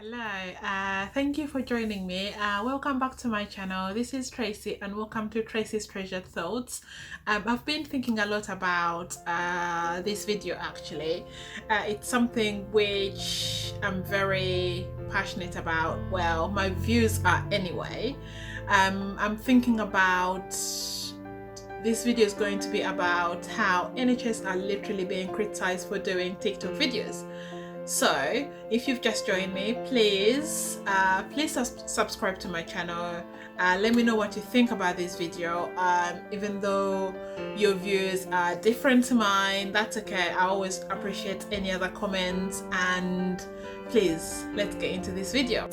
Hello, thank you for joining me. Welcome back to my channel. This is Tracy and welcome to Tracy's Treasured Thoughts. I've been thinking a lot about this video actually. It's something which I'm very passionate about. Well, my views are anyway. I'm thinking about this video is going to be about how NHS are literally being criticized for doing TikTok videos. So if you've just joined me, please subscribe to my channel. Let me know what you think about this video. Even though your views are different to mine, that's okay. I always appreciate any other comments, and please, let's get into this video.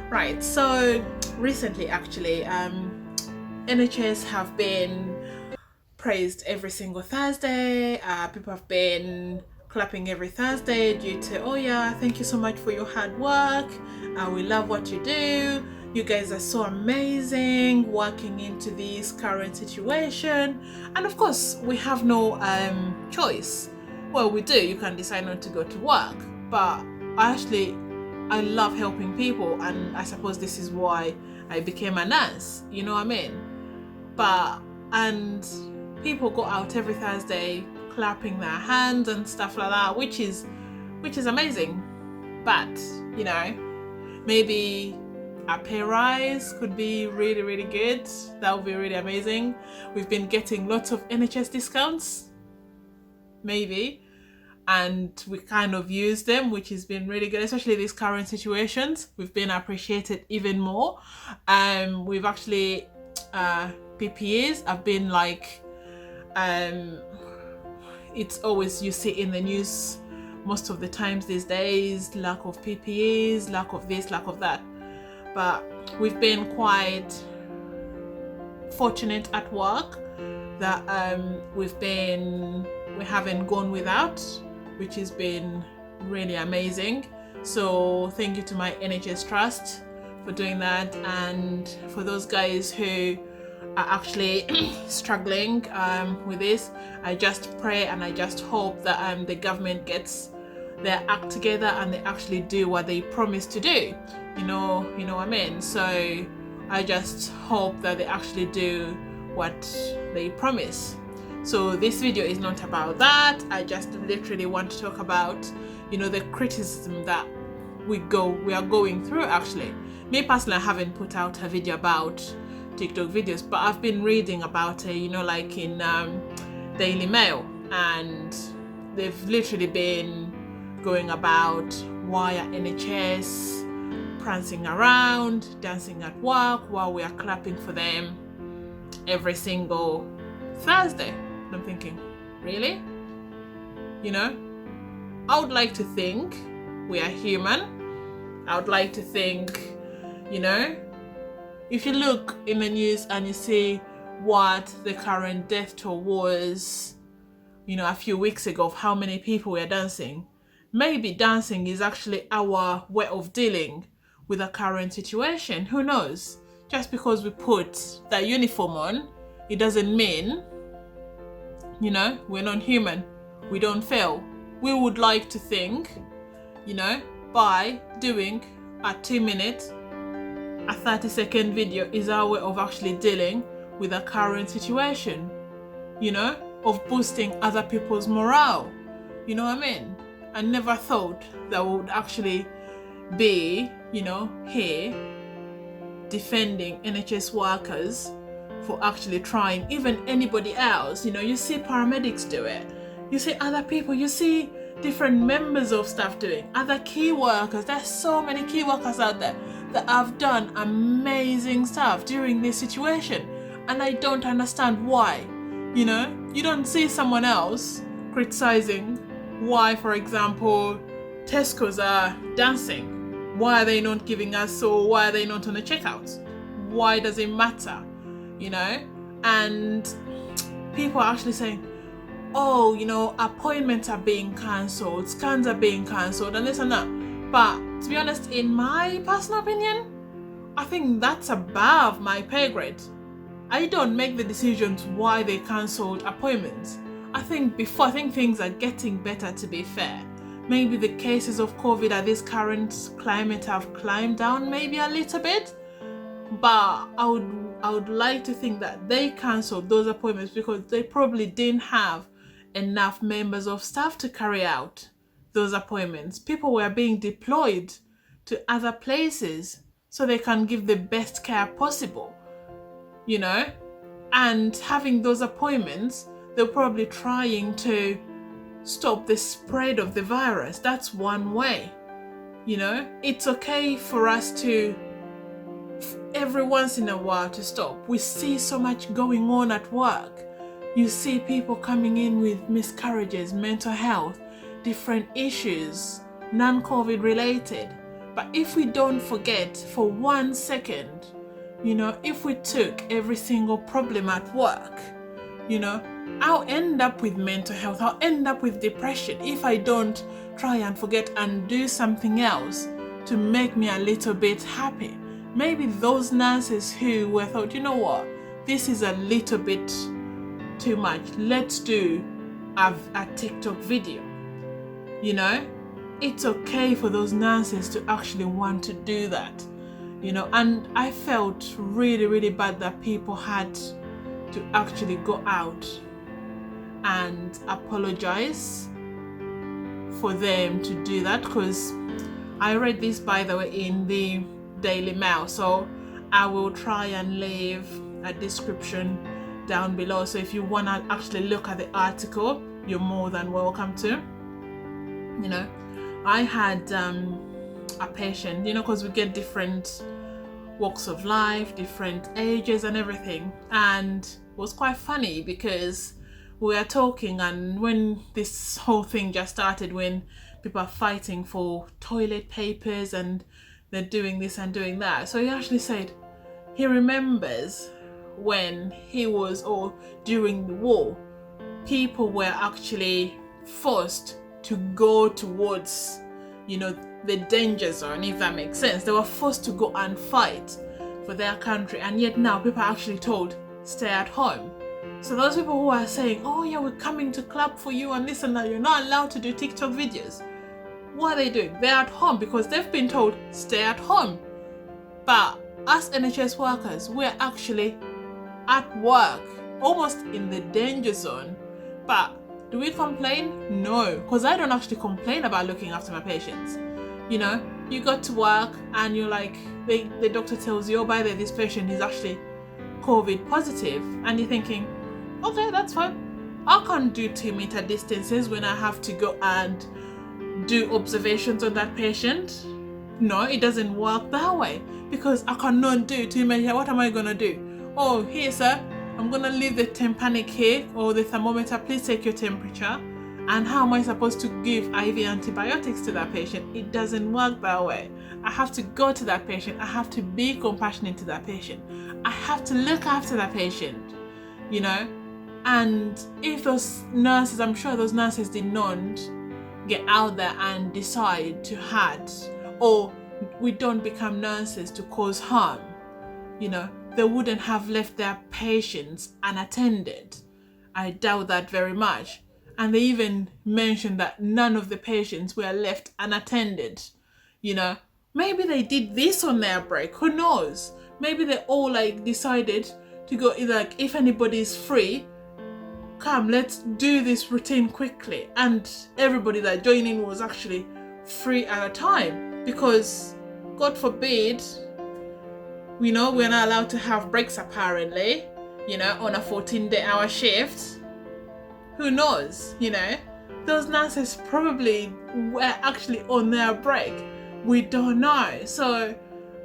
Right, so recently actually NHS have been praised every single Thursday. People have been clapping every Thursday due to, oh yeah, thank you so much for your hard work. We love what you do. You guys are so amazing working into this current situation. And of course, we have no choice. Well, we do. You can decide not to go to work. But I love helping people, and I suppose this is why I became a nurse. You know what I mean? And people go out every Thursday clapping their hands and stuff like that, which is amazing. But you know, maybe a pay rise could be really good. That would be really amazing. We've been getting lots of NHS discounts, maybe, and we kind of use them, which has been really good, especially these current situations. We've been appreciated even more. We've actually PPEs have been like, it's always, you see in the news most of the times these days, lack of PPEs, lack of this, lack of that. But we've been quite fortunate at work that we haven't gone without, which has been really amazing. So thank you to my NHS trust for doing that, and for those guys who are actually struggling with this. I just pray and I just hope that the government gets their act together and they actually do what they promised to do. You know what I mean? So I just hope that they actually do what they promise. So this video is not about that. I just literally want to talk about, the criticism that we are going through. Actually, me personally, I haven't put out a video about TikTok videos, but I've been reading about it, like in Daily Mail, and they've literally been going about why are NHS prancing around, dancing at work while we are clapping for them every single Thursday. And I'm thinking, really? I would like to think we are human. I would like to think, if you look in the news and you see what the current death toll was, a few weeks ago, of how many people were dancing, maybe dancing is actually our way of dealing with the current situation. Who knows? Just because we put that uniform on, it doesn't mean, we're not human. We don't fail. We would like to think, by doing a 2-minute, a 30-second video is our way of actually dealing with the current situation, of boosting other people's morale. You know what I mean? I never thought that we would actually be, here defending NHS workers for actually trying, even anybody else. You see paramedics do it. You see other people, you see different members of staff doing, other key workers. There's so many key workers out there that have done amazing stuff during this situation, and I don't understand why. You don't see someone else criticizing why, for example, Tesco's are dancing. Why are they not giving us, or why are they not on the checkouts? Why does it matter? And people are actually saying, oh, appointments are being cancelled, scans are being cancelled, and this and that. But to be honest, in my personal opinion, I think that's above my pay grade. I don't make the decisions why they cancelled appointments. I think things are getting better, to be fair. Maybe the cases of COVID at this current climate have climbed down maybe a little bit, but I would like to think that they cancelled those appointments because they probably didn't have enough members of staff to carry out those appointments. People were being deployed to other places so they can give the best care possible, you know? And having those appointments, they're probably trying to stop the spread of the virus. That's one way, you know? It's okay for us to, every once in a while, to stop. We see so much going on at work. You see people coming in with miscarriages, mental health, different issues, non-COVID related. But if we don't forget for 1 second, you know, if we took every single problem at work, you know, I'll end up with mental health, I'll end up with depression if I don't try and forget and do something else to make me a little bit happy. Maybe those nurses who were thought, you know what, this is a little bit too much, let's do a TikTok video, you know? It's okay for those nurses to actually want to do that, you know? And I felt really, really bad that people had to actually go out and apologize for them to do that, because I read this, by the way, in the Daily Mail, so I will try and leave a description down below, so if you want to actually look at the article, you're more than welcome to. You know, I had a patient, you know, because we get different walks of life, different ages and everything, and it was quite funny because we were talking, and when this whole thing just started, when people are fighting for toilet papers and they're doing this and doing that, so he actually said he remembers when he was, or during the war, people were actually forced to go towards, you know, the danger zone, if that makes sense. They were forced to go and fight for their country, and yet now people are actually told, stay at home. So those people who are saying, oh yeah, we're coming to clap for you and this and that, you're not allowed to do TikTok videos. What are they doing? They're at home because they've been told, stay at home. But as NHS workers, we're actually at work, almost in the danger zone. But do we complain? No, because I don't actually complain about looking after my patients. You know, you got to work and you're like, the doctor tells you, oh, by the way, this patient is actually COVID positive, and you're thinking, okay, that's fine. I can't do 2-meter distances when I have to go and do observations on that patient. No, it doesn't work that way, because I cannot do 2 meters. What am I gonna do? Oh, here, sir, I'm gonna leave the tympanic here, or the thermometer, please take your temperature. And how am I supposed to give IV antibiotics to that patient? It doesn't work that way. I have to go to that patient. I have to be compassionate to that patient. I have to look after that patient, you know? And if those nurses, I'm sure those nurses did not get out there and decide to hurt, or we don't become nurses to cause harm, you know, they wouldn't have left their patients unattended. I doubt that very much. And they even mentioned that none of the patients were left unattended. You know, maybe they did this on their break, who knows? Maybe they all like decided to go, either like, if anybody is free, come, let's do this routine quickly. And everybody that joined in was actually free at a time, because God forbid, you know, we're not allowed to have breaks apparently, you know, on a 14-hour shift. Who knows, you know? Those nurses probably were actually on their break. We don't know. So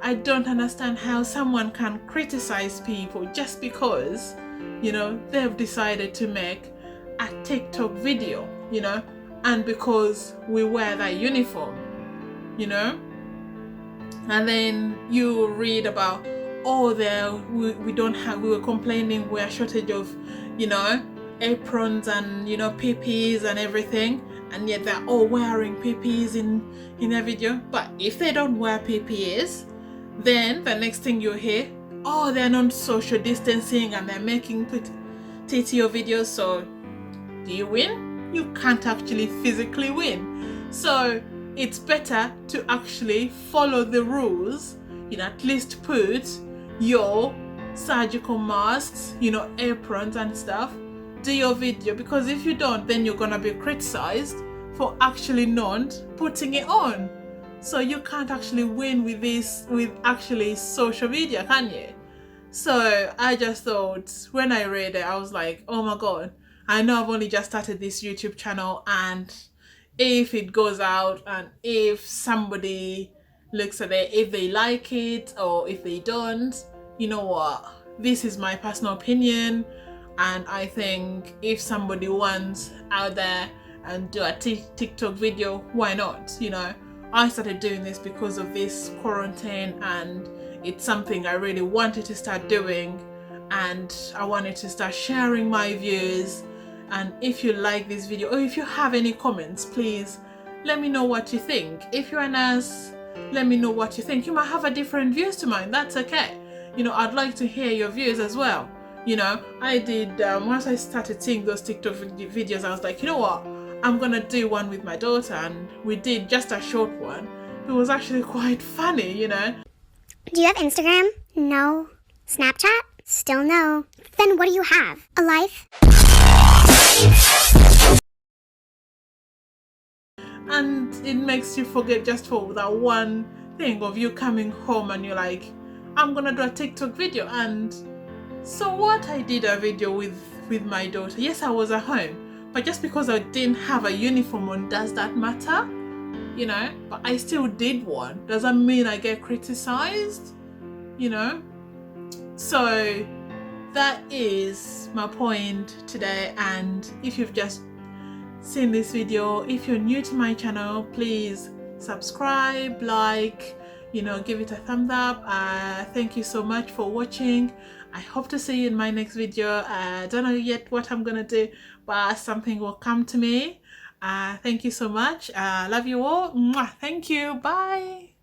I don't understand how someone can criticize people just because, you know, they've decided to make a TikTok video, you know, and because we wear that uniform, you know? And then you read about, oh, we were complaining we're a shortage of, you know, aprons and, you know, PPEs and everything, and yet they're all wearing PPEs in their video. But if they don't wear PPEs, then the next thing you hear, oh, they're not social distancing and they're making TTO videos. So do you win? You can't actually physically win. So it's better to actually follow the rules, at least put your surgical masks, aprons and stuff, do your video, because if you don't, then you're gonna be criticized for actually not putting it on. So you can't actually win with this, with actually social media, can you? So I just thought, when I read it, I was like, oh my god, I know I've only just started this YouTube channel, and if it goes out and if somebody looks at it, if they like it or if they don't, you know what, this is my personal opinion, and I think if somebody wants out there and do a TikTok video, why not? I started doing this because of this quarantine, and it's something I really wanted to start doing, and I wanted to start sharing my views. And if you like this video, or if you have any comments, please let me know what you think. If you're a nurse, let me know what you think. You might have a different views to mine, that's okay. I'd like to hear your views as well. I did, once I started seeing those TikTok videos, I was like, you know what, I'm gonna do one with my daughter, and we did just a short one. It was actually quite funny. Do you have Instagram? No. Snapchat? Still no. Then what do you have? A life? And it makes you forget just for that one thing of you coming home and you're like, I'm gonna do a TikTok video. And so what, I did a video with my daughter. Yes, I was at home, but just because I didn't have a uniform on, does that matter? But I still did one. Doesn't mean I get criticized, So that is my point today. And if you've just seen this video, if you're new to my channel, please subscribe, like, give it a thumbs up. Thank you so much for watching. I hope to see you in my next video. I don't know yet what I'm gonna do, but something will come to me. Thank you so much. Love you all. Mwah. Thank you. Bye.